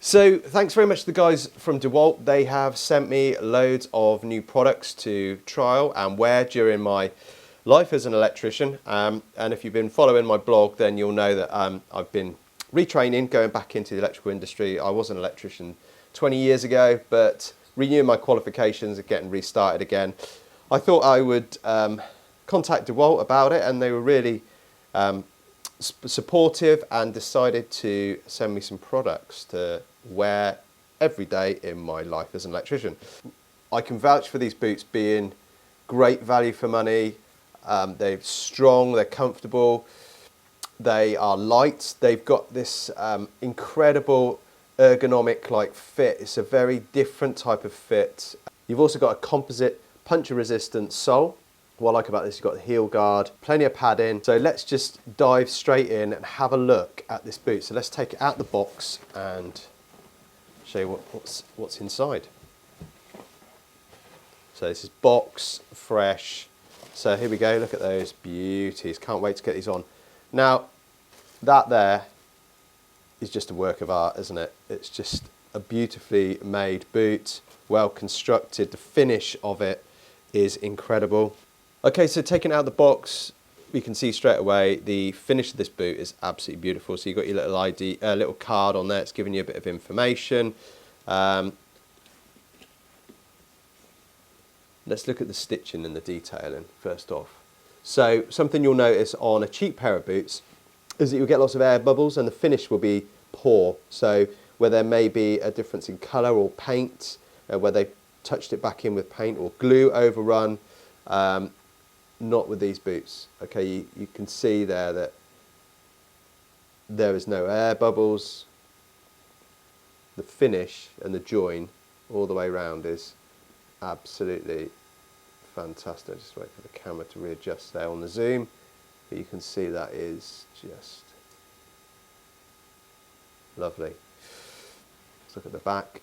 So thanks very much to the guys from DeWalt. They have sent me loads of new products to trial and wear during my life as an electrician. And if you've been following my blog, then you'll know that I've been retraining, going back into the electrical industry. I was an electrician 20 years ago, but renewing my qualifications and getting restarted again. I thought I would contact DeWalt about it, and they were really supportive and decided to send me some products to wear every day in my life as an electrician. I can vouch for these boots being great value for money. They're strong, they're comfortable, they are light, they've got this incredible ergonomic like fit. It's a very different type of fit. You've also got a composite puncture resistant sole. What I like about this, you've got the heel guard, plenty of padding. So let's just dive straight in and have a look at this boot. So let's take it out the box and show you what's inside. So this is box fresh. So here we go, look at those beauties. Can't wait to get these on. Now, that there is just a work of art, isn't it? It's just a beautifully made boot, well constructed. The finish of it is incredible. Okay, so taking out the box, we can see straight away the finish of this boot is absolutely beautiful. So you've got your little ID, little card on there. It's giving you a bit of information. Let's look at the stitching and the detailing first off. So something you'll notice on a cheap pair of boots is that you'll get lots of air bubbles and the finish will be poor. So where there may be a difference in colour or paint, where they touched it back in with paint or glue overrun, not with these boots. Okay, you can see there that there is no air bubbles. The finish and the join all the way around is absolutely fantastic. Just wait for the camera to readjust there on the zoom, but you can see that is just lovely. Let's look at the back.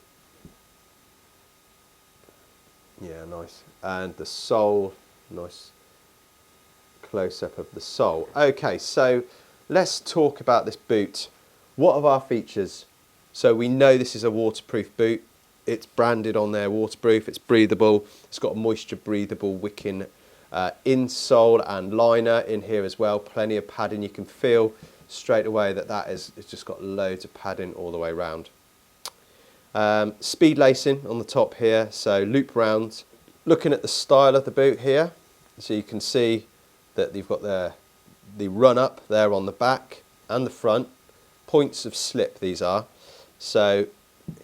Yeah, nice. And the sole, nice close-up of the sole. Okay, so let's talk about this boot. What are our features? So we know this is a waterproof boot. It's branded on there waterproof, it's breathable, it's got a moisture breathable wicking insole and liner in here as well, plenty of padding. You can feel straight away that it's just got loads of padding all the way around. Speed lacing on the top here, so loop rounds. Looking at the style of the boot here, so you can see that you've got the run up there on the back and the front. Points of slip these are. So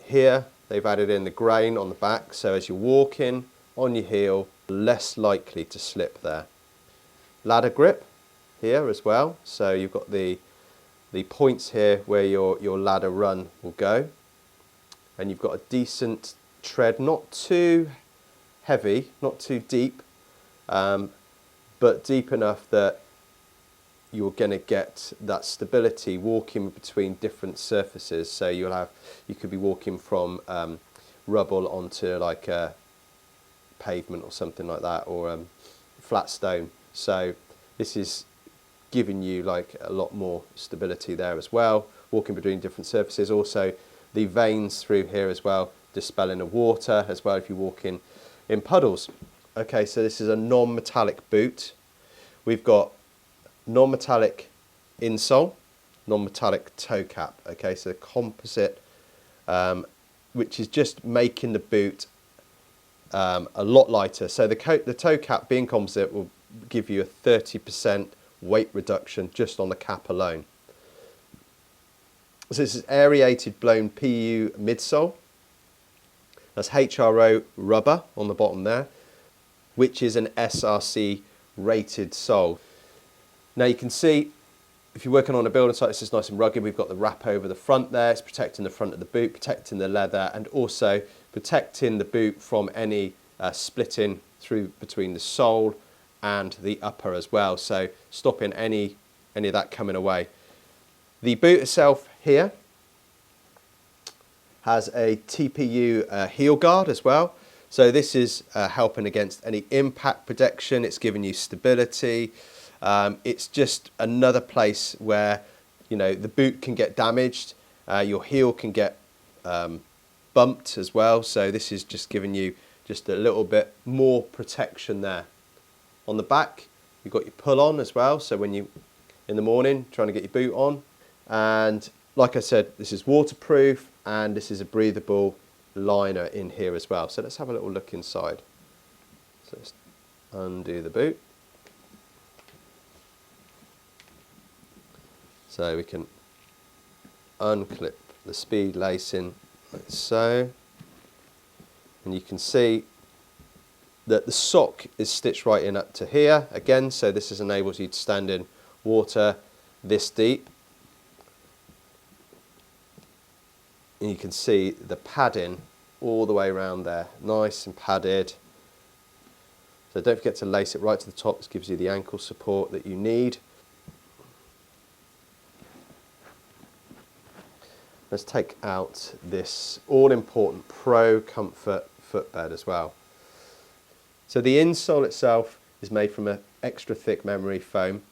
here they've added in the grain on the back, so as you're walking on your heel, less likely to slip there. Ladder grip here as well, so you've got the points here where your ladder run will go. And you've got a decent tread, not too heavy, not too deep, but deep enough that you're going to get that stability walking between different surfaces. So you could be walking from rubble onto like a pavement or something like that, or flat stone. So this is giving you like a lot more stability there as well, walking between different surfaces. Also the veins through here as well, dispelling the water as well if you're walking in puddles. Okay, so this is a non-metallic boot. We've got non-metallic insole, non-metallic toe cap. Okay, so composite, which is just making the boot a lot lighter. So the toe cap being composite will give you a 30% weight reduction just on the cap alone. So this is aerated blown PU midsole. That's HRO rubber on the bottom there, which is an SRC rated sole. Now you can see, if you're working on a building site, this is nice and rugged. We've got the wrap over the front there. It's protecting the front of the boot, protecting the leather, and also protecting the boot from any splitting through between the sole and the upper as well. So stopping any of that coming away. The boot itself here has a TPU heel guard as well. So this is helping against any impact protection. It's giving you stability. It's just another place where, you know, the boot can get damaged, your heel can get bumped as well, so this is just giving you just a little bit more protection there. On the back you've got your pull on as well, so when you in the morning trying to get your boot on. And like I said, this is waterproof and this is a breathable liner in here as well. So let's have a little look inside. So let's undo the boot. So we can unclip the speed lacing like so, and you can see that the sock is stitched right in up to here again, so this enables you to stand in water this deep. And you can see the padding all the way around there, nice and padded. So don't forget to lace it right to the top. This gives you the ankle support that you need. Let's take out this all-important Pro Comfort footbed as well. So the insole itself is made from an extra thick memory foam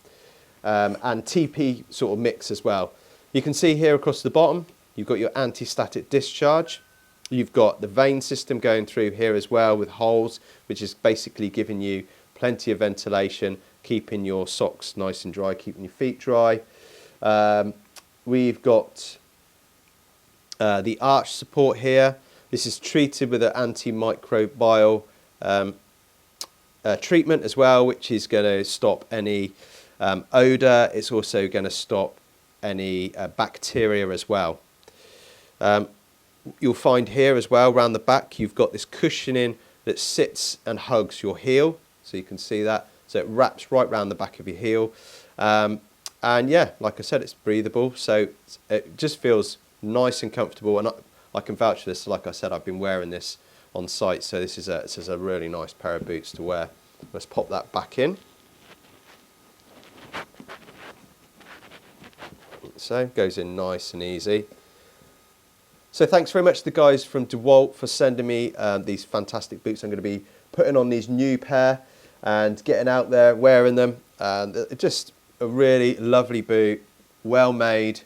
and TP sort of mix as well. You can see here across the bottom, you've got your anti-static discharge. You've got the vane system going through here as well with holes, which is basically giving you plenty of ventilation, keeping your socks nice and dry, keeping your feet dry. We've got the arch support here. This is treated with an antimicrobial treatment as well, which is going to stop any odour. It's also going to stop any bacteria as well. You'll find here as well, around the back, you've got this cushioning that sits and hugs your heel. So you can see that. So it wraps right around the back of your heel. And yeah, like I said, it's breathable. So it just feels nice and comfortable. And I can vouch for this. Like I said, I've been wearing this on site. So this is a really nice pair of boots to wear. Let's pop that back in. So it goes in nice and easy. So thanks very much to the guys from DeWalt for sending me these fantastic boots. I'm going to be putting on these new pair and getting out there wearing them. Just a really lovely boot, well made,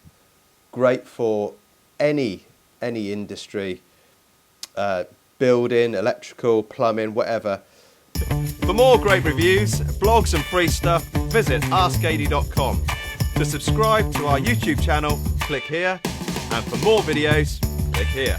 great for any industry, building, electrical, plumbing, whatever. For more great reviews, blogs and free stuff, visit askady.com. To subscribe to our YouTube channel, click here, and for more videos, click here.